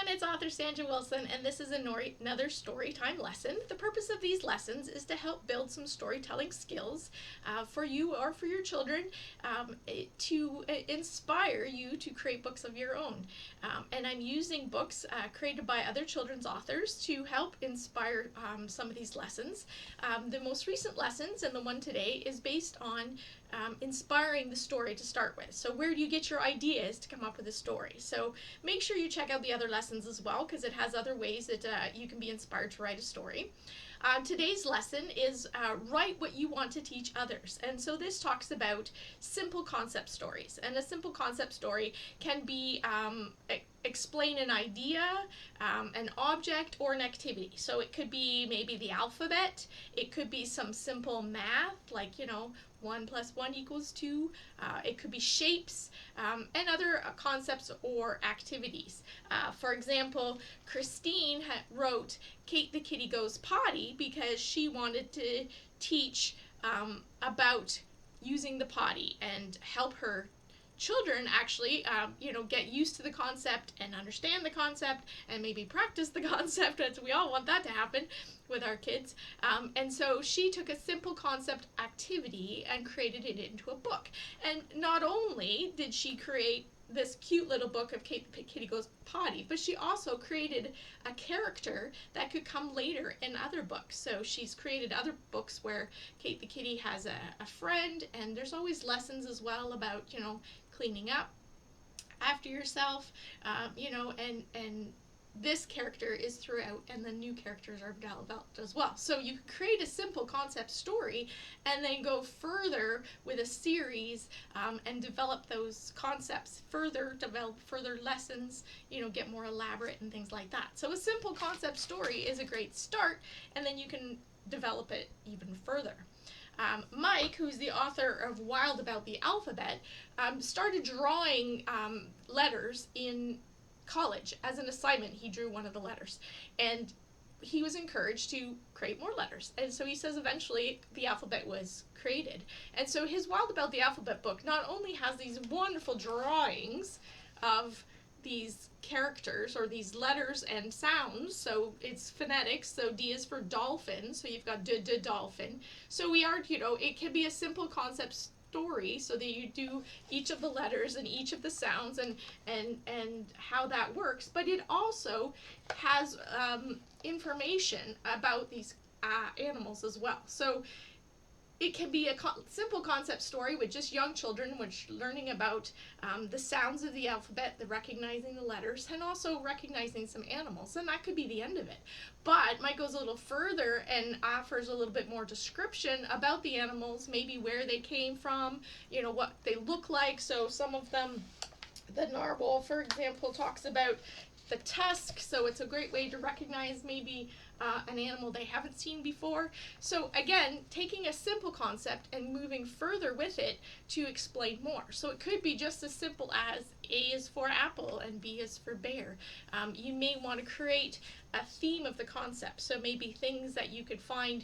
everyone, it's author Sandra Wilson, and this is another Storytime lesson. The purpose of these lessons is to help build some storytelling skills for you or for your children, to inspire you to create books of your own. And I'm using books created by other children's authors to help inspire some of these lessons. The most recent lessons, and the one today, is based on inspiring the story to start with. So where do you get your ideas to come up with a story? So make sure you check out the other lessons as well, because it has other ways that you can be inspired to write a story. Today's lesson is write what you want to teach others. And so this talks about simple concept stories. And a simple concept story can be explain an idea, an object, or an activity. So it could be maybe the alphabet. It could be some simple math, like, 1 + 1 = 2. It could be shapes and other concepts or activities. For example, Christine wrote Kate the Kitty Goes Potty because she wanted to teach about using the potty and help her children actually, get used to the concept and understand the concept and maybe practice the concept, as we all want that to happen with our kids. And so she took a simple concept activity and created it into a book. And not only did she create this cute little book of Kate the Kitty Goes Potty, but she also created a character that could come later in other books. So she's created other books where Kate the Kitty has a friend, and there's always lessons as well about, cleaning up after yourself, and this character is throughout, and the new characters are developed as well. So you can create a simple concept story and then go further with a series and develop those concepts further, develop further lessons, get more elaborate and things like that. So a simple concept story is a great start, and then you can develop it even further. Mike, who's the author of Wild About the Alphabet, started drawing letters in college. As an assignment, he drew one of the letters, and he was encouraged to create more letters. And so he says eventually the alphabet was created. And so his Wild About the Alphabet book not only has these wonderful drawings of these characters or these letters and sounds, so it's phonetics, so D is for dolphin, so you've got dolphin. So it can be a simple concept story, so that you do each of the letters and each of the sounds and how that works, but it also has information about these animals as well. So it can be a simple concept story with just young children, which learning about the sounds of the alphabet, the recognizing the letters, and also recognizing some animals, and that could be the end of it. But Mike goes a little further and offers a little bit more description about the animals, maybe where they came from, what they look like. So some of them, the narwhal, for example, talks about the tusk, so it's a great way to recognize maybe an animal they haven't seen before. So again, taking a simple concept and moving further with it to explain more. So it could be just as simple as A is for apple and B is for bear. You may want to create a theme of the concept, so maybe things that you could find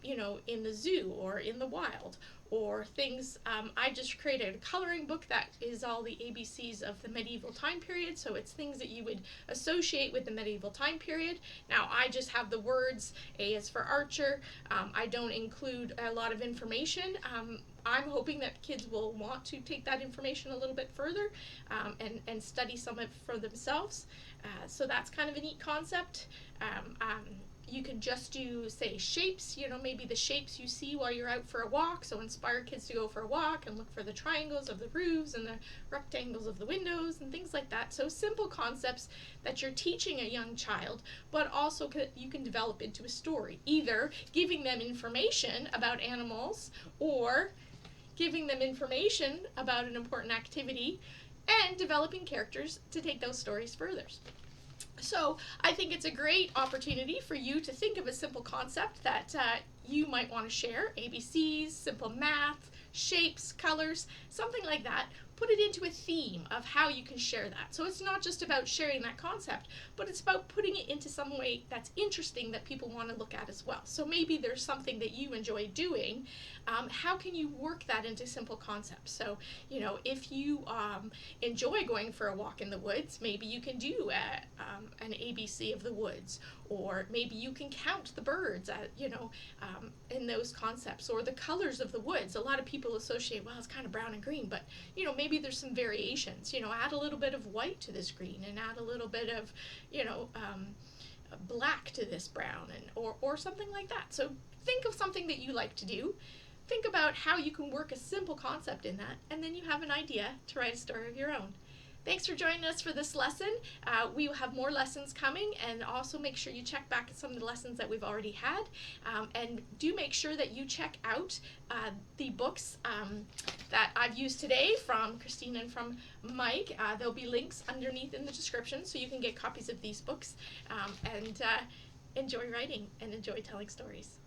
in the zoo or in the wild, or things, I just created a coloring book that is all the ABCs of the medieval time period, so it's things that you would associate with the medieval time period. Now I just have the words. A is for archer. I don't include a lot of information. I'm hoping that kids will want to take that information a little bit further and study some of it for themselves. So that's kind of a neat concept. You could just do, say, shapes, maybe the shapes you see while you're out for a walk, so inspire kids to go for a walk and look for the triangles of the roofs and the rectangles of the windows and things like that. So simple concepts that you're teaching a young child, but also you can develop into a story, either giving them information about animals or giving them information about an important activity and developing characters to take those stories further. So I think it's a great opportunity for you to think of a simple concept that you might want to share. ABCs, simple math, shapes, colors, something like that. put it into a theme of how you can share that. So it's not just about sharing that concept, but it's about putting it into some way that's interesting that people want to look at as well. So maybe there's something that you enjoy doing. How can you work that into simple concepts? So, if you enjoy going for a walk in the woods, maybe you can do an ABC of the woods, or maybe you can count the birds, in those concepts, or the colors of the woods. A lot of people associate, well, it's kind of brown and green, but maybe there's some variations. Add a little bit of white to this green, and add a little bit of black to this brown, and or something like that. So think of something that you like to do. Think about how you can work a simple concept in that, and then you have an idea to write a story of your own. Thanks for joining us for this lesson. We will have more lessons coming, and also make sure you check back at some of the lessons that we've already had. And do make sure that you check out the books that I've used today from Christine and from Mike. There'll be links underneath in the description so you can get copies of these books, and enjoy writing and enjoy telling stories.